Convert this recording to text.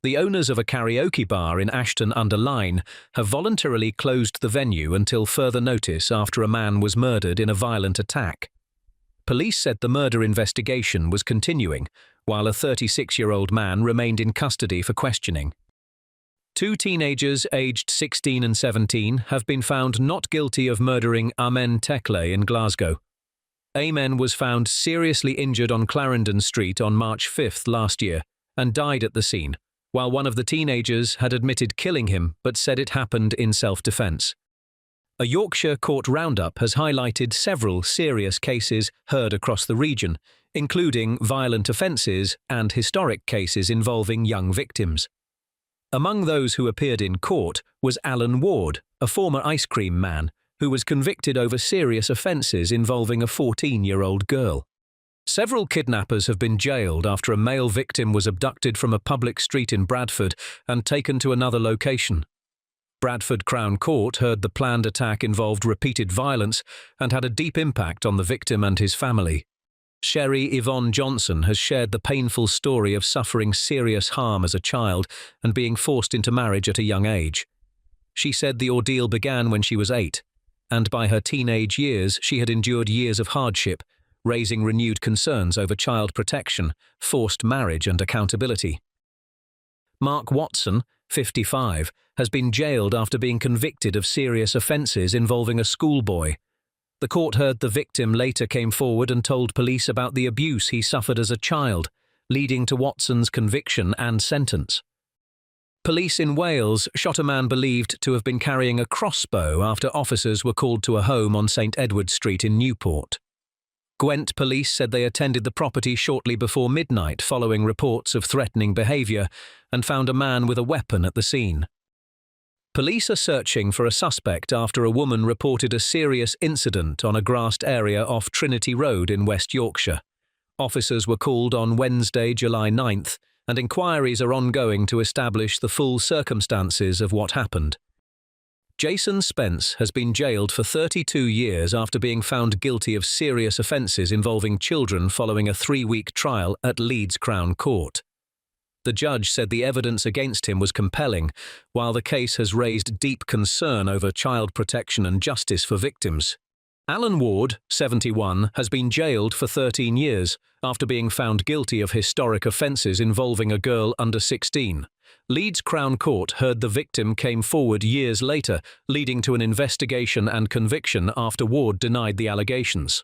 the owners of a karaoke bar in Ashton-under-Lyne have voluntarily closed the venue until further notice after a man was murdered in a violent attack. Police said the murder investigation was continuing, while a 36-year-old man remained in custody for questioning. 2 teenagers aged 16 and 17 have been found not guilty of murdering Amen Tekle in Glasgow. Amen was found seriously injured on Clarendon Street on March 5 last year and died at the scene, while one of the teenagers had admitted killing him but said it happened in self-defense. A Yorkshire court roundup has highlighted several serious cases heard across the region, including violent offences and historic cases involving young victims. Among those who appeared in court was Alan Ward, a former ice cream man, who was convicted over serious offences involving a 14-year-old girl. Several kidnappers have been jailed after a male victim was abducted from a public street in Bradford and taken to another location. Bradford Crown Court heard the planned attack involved repeated violence and had a deep impact on the victim and his family. Sherry Yvonne Johnson has shared the painful story of suffering serious harm as a child and being forced into marriage at a young age. She said the ordeal began when she was 8, and by her teenage years she had endured years of hardship, raising renewed concerns over child protection, forced marriage and accountability. Mark Watson, 55, has been jailed after being convicted of serious offences involving a schoolboy. The court heard the victim later came forward and told police about the abuse he suffered as a child, leading to Watson's conviction and sentence. Police in Wales shot a man believed to have been carrying a crossbow after officers were called to a home on St Edward Street in Newport. Gwent Police said they attended the property shortly before midnight following reports of threatening behaviour and found a man with a weapon at the scene. Police are searching for a suspect after a woman reported a serious incident on a grassed area off Trinity Road in West Yorkshire. Officers were called on Wednesday, July 9th, and inquiries are ongoing to establish the full circumstances of what happened. Jason Spence has been jailed for 32 years after being found guilty of serious offences involving children following a 3-week trial at Leeds Crown Court. The judge said the evidence against him was compelling, while the case has raised deep concern over child protection and justice for victims. Alan Ward, 71, has been jailed for 13 years after being found guilty of historic offences involving a girl under 16. Leeds Crown Court heard the victim came forward years later, leading to an investigation and conviction after Ward denied the allegations.